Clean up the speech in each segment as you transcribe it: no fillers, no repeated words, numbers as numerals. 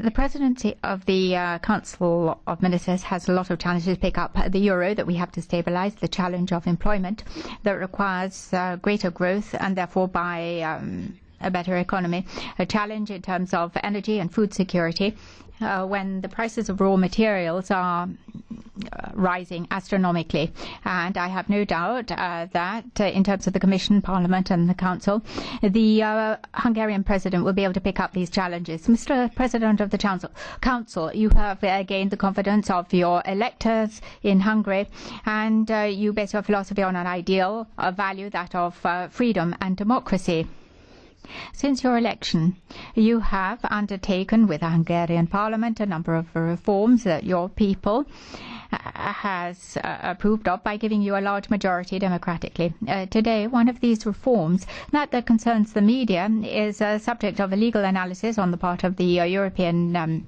The presidency of the Council of Ministers has a lot of challenges to pick up. The euro that we have to stabilise, the challenge of employment that requires greater growth and therefore by a better economy, a challenge in terms of energy and food security when the prices of raw materials are rising astronomically. And I have no doubt that in terms of the Commission, Parliament and the Council, the Hungarian President will be able to pick up these challenges. Mr. President of the Council, you have gained the confidence of your electors in Hungary, and you base your philosophy on an ideal, a value, that of freedom and democracy. Since your election, you have undertaken with the Hungarian Parliament a number of reforms that your people has approved of by giving you a large majority democratically. Today, one of these reforms, that concerns the media, is a subject of a legal analysis on the part of the European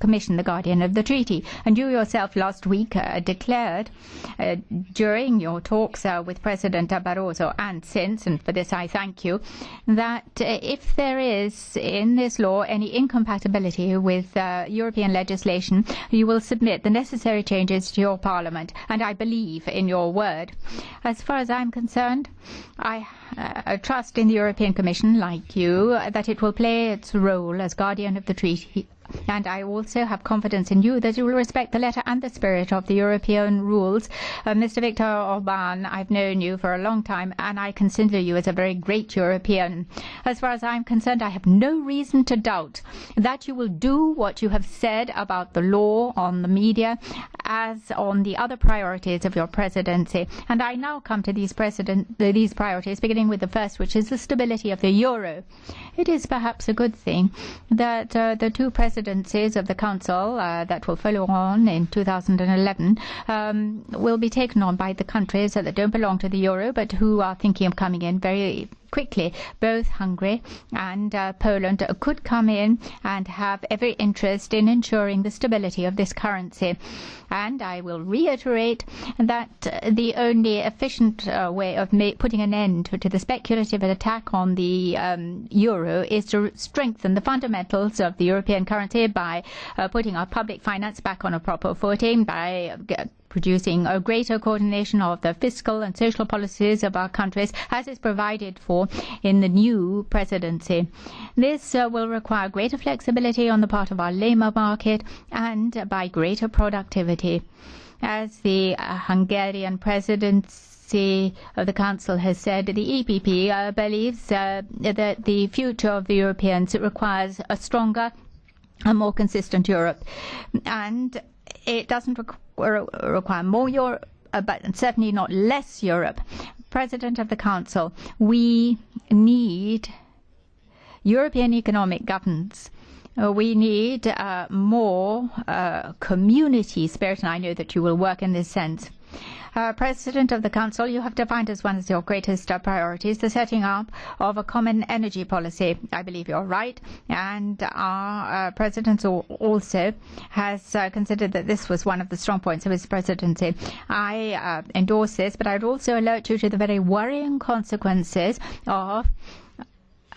Commission, the guardian of the treaty. And you yourself last week declared during your talks with President Barroso and since, and for this I thank you, that if there is in this law any incompatibility with European legislation, you will submit the necessary changes to your Parliament. And I believe in your word. As far as I'm concerned, I trust in the European Commission, like you, that it will play its role as guardian of the treaty. And I also have confidence in you that you will respect the letter and the spirit of the European rules. Mr. Viktor Orban, I've known you for a long time, and I consider you as a very great European. As far as I'm concerned, I have no reason to doubt that you will do what you have said about the law on the media as on the other priorities of your presidency. And I now come to these priorities, beginning with the first, which is the stability of the euro. It is perhaps a good thing that the two presidencies of the Council that will follow on in 2011 will be taken on by the countries that don't belong to the euro but who are thinking of coming in very quickly. Both Hungary and Poland could come in and have every interest in ensuring the stability of this currency. And I will reiterate that the only efficient way of putting an end to the speculative attack on the euro is to strengthen the fundamentals of the European currency by putting our public finance back on a proper footing, by producing a greater coordination of the fiscal and social policies of our countries, as is provided for in the new presidency. This will require greater flexibility on the part of our labour market and by greater productivity. As the Hungarian presidency of the Council has said, the EPP believes that the future of the Europeans requires a stronger and more consistent Europe. And it doesn't require more Europe, but certainly not less Europe. President of the Council, we need European economic governance. We need more community spirit, and I know that you will work in this sense. President of the Council, you have defined as one of your greatest priorities the setting up of a common energy policy. I believe you're right, and our President also has considered that this was one of the strong points of his presidency. I endorse this, but I'd also alert you to the very worrying consequences of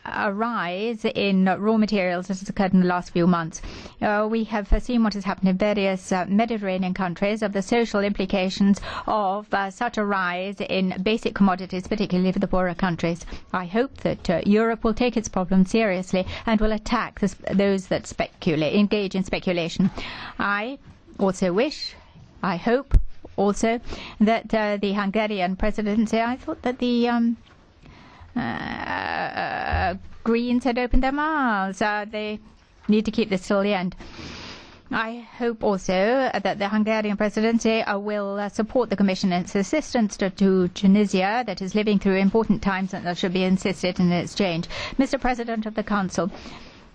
a rise in raw materials that has occurred in the last few months. We have seen what has happened in various Mediterranean countries, of the social implications of such a rise in basic commodities, particularly for the poorer countries. I hope that Europe will take its problem seriously and will attack those that engage in speculation. I also wish, I hope also, that the Hungarian presidency, I thought that the Greens had opened their mouths. They need to keep this till the end. I hope also that the Hungarian presidency will support the Commission in its assistance to Tunisia, that is living through important times, and that should be insisted in exchange. Mr. President of the Council,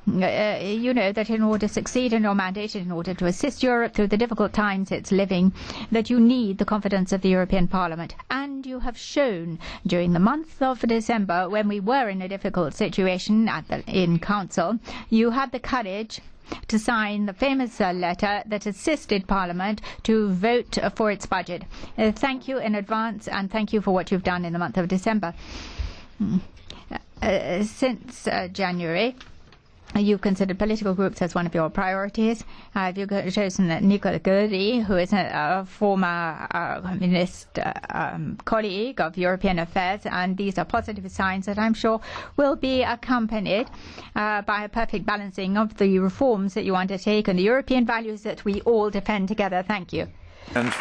you know that in order to succeed in your mandate, in order to assist Europe through the difficult times it's living, that you need the confidence of the European Parliament. And you have shown during the month of December, when we were in a difficult situation in Council, you had the courage to sign the famous letter that assisted Parliament to vote for its budget. Thank you in advance, and thank you for what you've done in the month of December. Since January, You've considered political groups as one of your priorities. You've chosen Nicola Gurri, who is a former communist colleague of European affairs, and these are positive signs that I'm sure will be accompanied by a perfect balancing of the reforms that you undertake and the European values that we all defend together. Thank you. And